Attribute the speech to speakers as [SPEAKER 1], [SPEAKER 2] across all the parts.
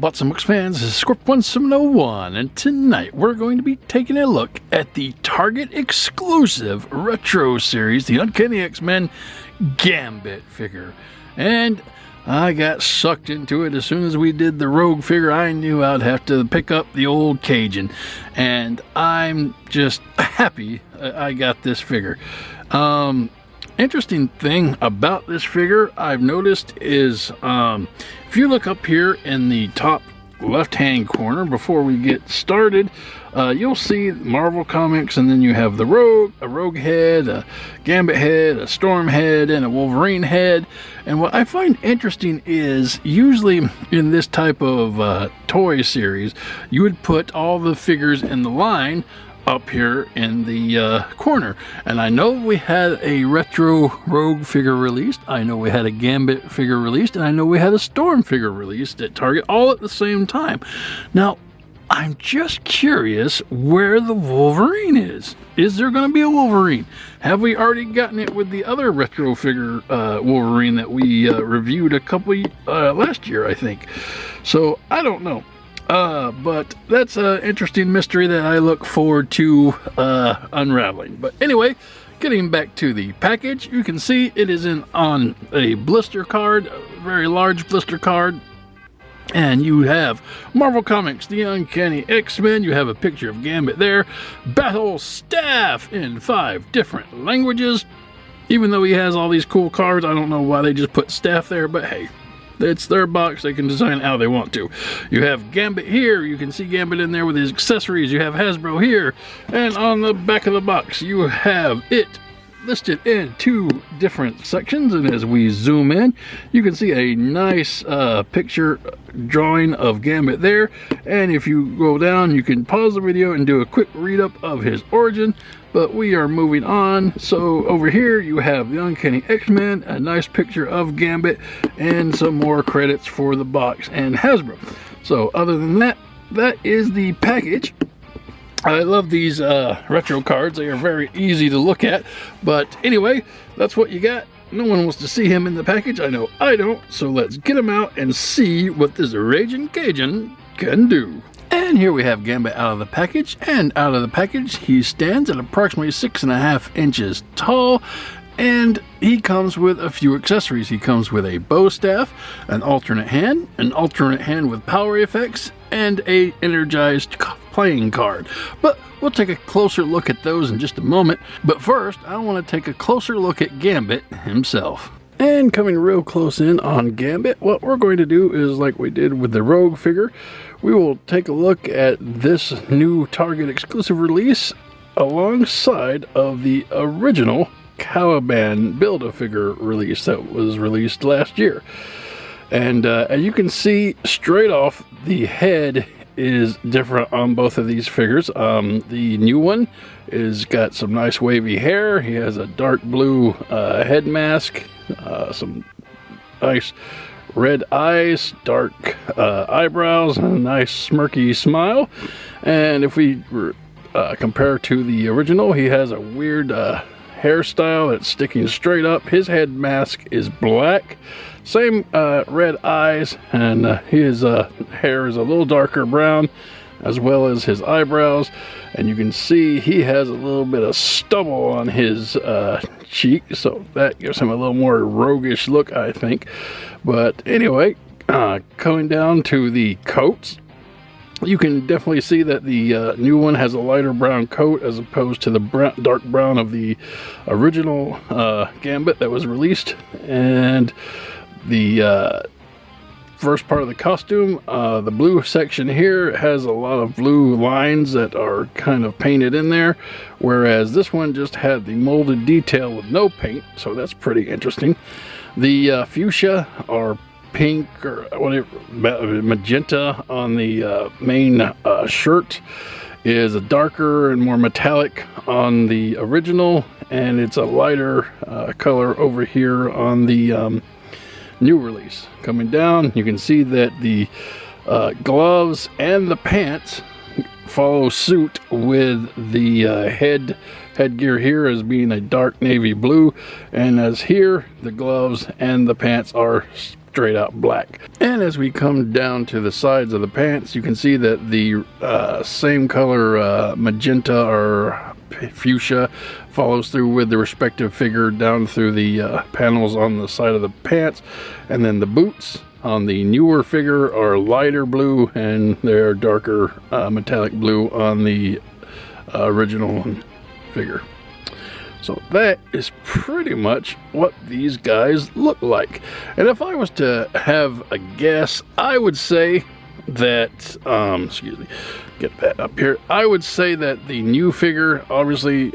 [SPEAKER 1] Bots and Books fans, this is Scorp 1701, and tonight we're going to be taking a look at the Target exclusive Retro Series, the Uncanny X-Men Gambit figure. And I got sucked into it as soon as we did the Rogue figure. I knew I'd have to pick up the old Cajun, and I'm just happy I got this figure. Interesting thing about this figure I've noticed is if you look up here in the top left hand corner before we get started, you'll see Marvel Comics, and then you have the Rogue, a Rogue head, a Gambit head, a Storm head, and a Wolverine head. And what I find interesting is usually in this type of toy series, you would put all the figures in the line up here in the corner. And I know we had a retro Rogue figure released, I know we had a Gambit figure released, and I know we had a Storm figure released at Target all at the same time. Now I'm just curious where the Wolverine is. Is there going to be a Wolverine? Have we already gotten it with the other retro figure Wolverine that we reviewed a couple last year, I think? So I don't know. But that's an interesting mystery that I look forward to unraveling. But anyway, getting back to the package, you can see it is on a blister card, a very large blister card. And you have Marvel Comics, the Uncanny X-Men. You have a picture of Gambit there. Battle Staff in 5 different languages. Even though he has all these cool cards, I don't know why they just put staff there, but hey, it's their box. They can design it how they want to. You have Gambit here. You can see Gambit in there with his accessories. You have Hasbro here. And on the back of the box, you have it listed in 2 different sections. And as we zoom in, you can see a nice picture drawing of Gambit there. And if you go down, you can pause the video and do a quick read up of his origin. But we are moving on. So over here you have the Uncanny X-Men, a nice picture of Gambit, and some more credits for the box and Hasbro. So other than that, that is the package. I love these retro cards. They are very easy to look at. But anyway, that's what you got. No one wants to see him in the package. I know I don't. So let's get him out and see what this Ragin Cajun can do. And here we have Gambit out of the package, and out of the package he stands at approximately 6.5 inches tall, and he comes with a few accessories. He comes with a bow staff, an alternate hand with power effects, and a energized playing card. But we'll take a closer look at those in just a moment. But first, I want to take a closer look at Gambit himself. And coming real close in on Gambit, what we're going to do is like we did with the Rogue figure, we will take a look at this new Target exclusive release alongside of the original Caliban Build-A-Figure release that was released last year. And as you can see straight off, the head is different on both of these figures. The new one is got some nice wavy hair. He has a dark blue head mask, some nice red eyes, dark eyebrows, and a nice smirky smile. And if we compare to the original, he has a weird hairstyle that's sticking straight up. His head mask is black, same red eyes, and his hair is a little darker brown, as well as his eyebrows. And you can see he has a little bit of stubble on his cheek, so that gives him a little more roguish look, I think. But anyway, coming down to the coats, you can definitely see that the new one has a lighter brown coat as opposed to the dark brown of the original Gambit that was released. And the first part of the costume, the blue section here has a lot of blue lines that are kind of painted in there, whereas this one just had the molded detail with no paint, so that's pretty interesting. The fuchsia or pink or whatever, magenta on the main shirt is a darker and more metallic on the original, and it's a lighter color over here on the new release. Coming down, you can see that the gloves and the pants follow suit with the headgear here as being a dark navy blue, and as here the gloves and the pants are straight out black. And as we come down to the sides of the pants, you can see that the same color magenta or fuchsia follows through with the respective figure down through the panels on the side of the pants. And then the boots on the newer figure are lighter blue, and they're darker metallic blue on the original figure. So that is pretty much what these guys look like. And if I was to have a guess, I would say that, excuse me, get that up here. I would say that the new figure obviously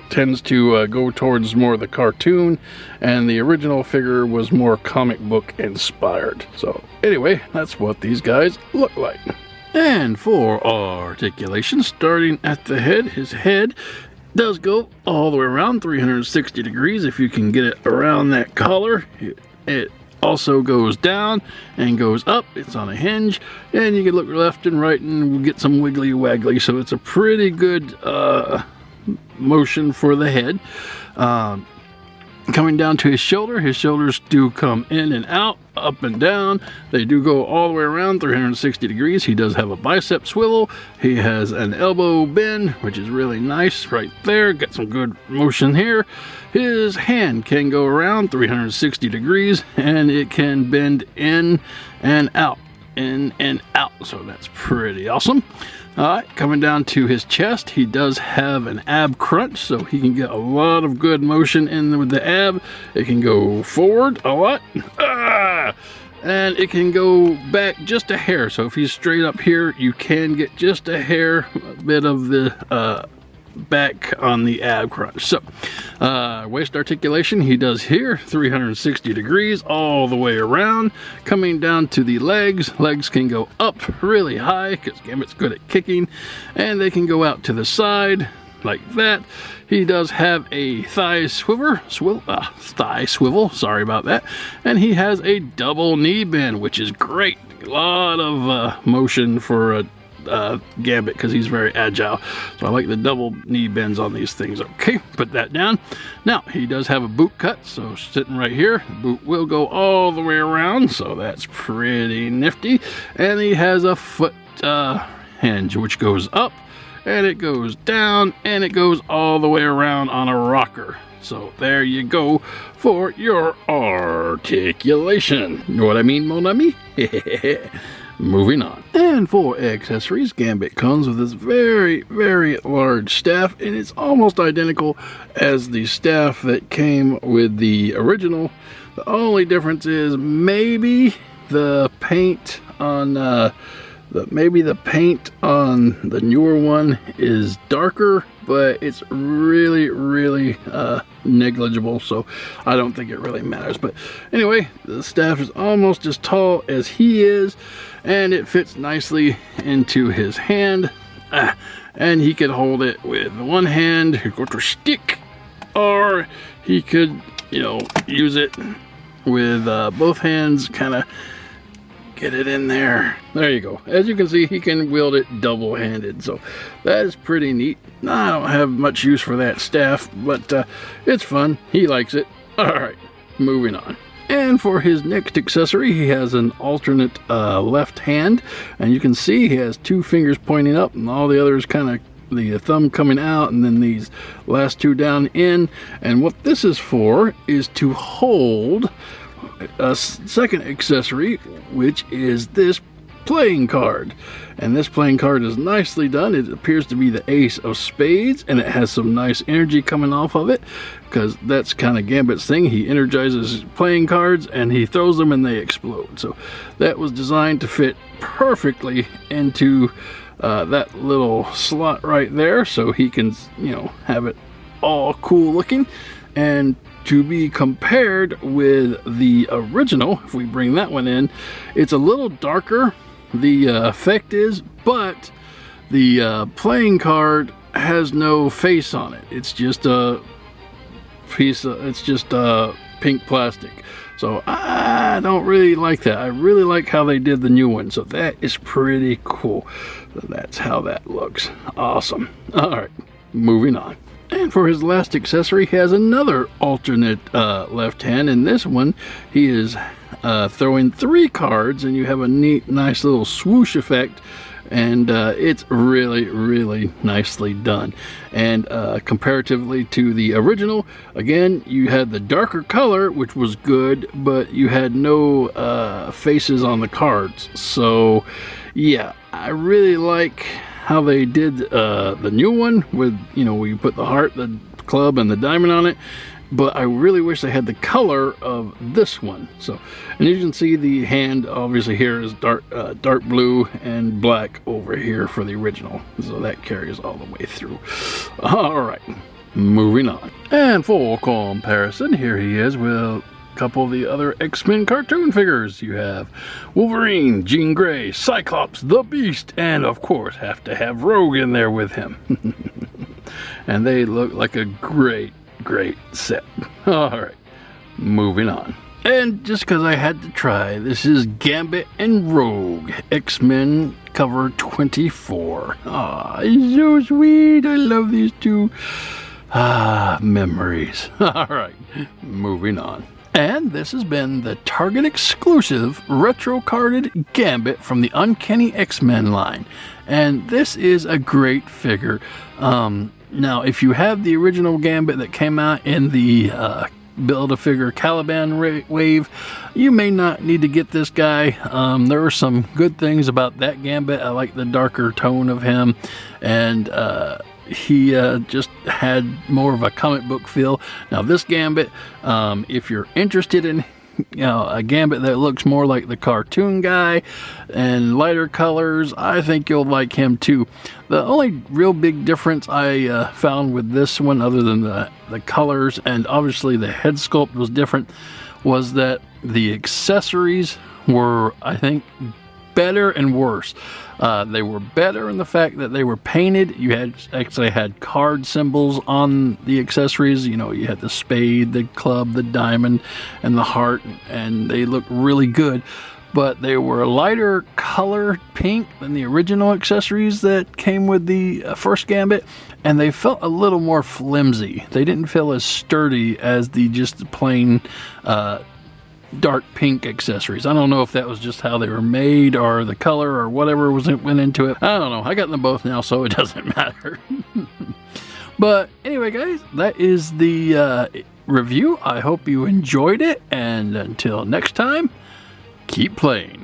[SPEAKER 1] tends to go towards more of the cartoon, and the original figure was more comic book inspired. So anyway, that's what these guys look like. And for articulation, starting at the head, his head does go all the way around 360 degrees if you can get it around that collar. It also goes down and goes up. It's on a hinge, and you can look left and right and get some wiggly waggly, so it's a pretty good motion for the head. Coming down to his shoulders do come in and out, up and down. They do go all the way around 360 degrees. He does have a bicep swivel. He has an elbow bend, which is really nice right there. Got some good motion here. His hand can go around 360 degrees, and it can bend in and out, in and out. So that's pretty awesome. Coming down to his chest, he does have an ab crunch, so he can get a lot of good motion in with the ab. It can go forward a lot, and it can go back just a hair. So if he's straight up here, you can get just a hair bit of the back on the ab crunch. So waist articulation, he does here 360 degrees all the way around. Coming down to the legs can go up really high because Gambit's good at kicking, and they can go out to the side like that. He does have a thigh swivel, sorry about that, and he has a double knee bend, which is great. A lot of motion for a Gambit because he's very agile. So I like the double knee bends on these things. Okay, put that down. Now he does have a boot cut, so sitting right here, the boot will go all the way around, so that's pretty nifty. And he has a foot hinge which goes up, and it goes down, and it goes all the way around on a rocker. So there you go for your articulation. You know what I mean, mon ami? Moving on. And for accessories, Gambit comes with this very, very large staff, and it's almost identical as the staff that came with the original. The only difference is maybe the paint on the newer one is darker, but it's really, really negligible, so I don't think it really matters. But anyway, the staff is almost as tall as he is, and it fits nicely into his hand, and he could hold it with one hand, he could go to stick, or he could, you know, use it with both hands, kind of get it in there. There you go. As you can see, he can wield it double-handed, so that is pretty neat. I don't have much use for that staff, but it's fun. He likes it. Alright, moving on. And for his next accessory, he has an alternate left hand, and you can see he has two fingers pointing up and all the others kind of the thumb coming out, and then these last two down in. And what this is for is to hold a second accessory, which is this playing card. And this playing card is nicely done. It appears to be the ace of spades, and it has some nice energy coming off of it, because that's kind of Gambit's thing. He energizes playing cards and he throws them and they explode. So that was designed to fit perfectly into that little slot right there, so he can, you know, have it all cool looking. And to be compared with the original, if we bring that one in, it's a little darker, the effect is, but the playing card has no face on it. It's just a piece of, it's just pink plastic. So I don't really like that. I really like how they did the new one. So that is pretty cool. So that's how that looks. Awesome. All right, moving on. And for his last accessory, he has another alternate left hand. In this one, he is throw in 3 cards and you have a neat, nice little swoosh effect. And it's really, really nicely done. And comparatively to the original, again, you had the darker color, which was good, but you had no faces on the cards. So yeah, I really like how they did the new one with, you know, where you put the heart, the club, and the diamond on it. But I really wish they had the color of this one. So, and you can see the hand obviously here is dark blue and black over here for the original. So that carries all the way through. All right, moving on. And for comparison, here he is with a couple of the other X-Men cartoon figures. You have Wolverine, Jean Grey, Cyclops, the Beast, and of course have to have Rogue in there with him. And they look like a great set. All right, moving on. And just because I had to try, this is Gambit and Rogue, X-Men cover 24. Ah, it's so sweet. I love these two. Ah, memories. All right, moving on. And this has been the Target exclusive retro carded Gambit from the Uncanny X-Men line. And this is a great figure. Now, if you have the original Gambit that came out in the Build-A-Figure Caliban wave, you may not need to get this guy. There are some good things about that Gambit. I like the darker tone of him, and he just had more of a comic book feel. Now, this Gambit, if you're interested in a Gambit that looks more like the cartoon guy and lighter colors, I think you'll like him too. The only real big difference I found with this one, other than the colors and obviously the head sculpt was different, was that the accessories were, I think, better and worse. They were better in the fact that they were painted. You actually had card symbols on the accessories. You know, you had the spade, the club, the diamond, and the heart, and they looked really good. But they were a lighter color pink than the original accessories that came with the first Gambit, and they felt a little more flimsy. They didn't feel as sturdy as the just plain dark pink accessories. I don't know if that was just how they were made or the color or whatever went into it. I don't know. I got them both now, so it doesn't matter. But anyway, guys, that is the review. I hope you enjoyed it, and until next time, keep playing.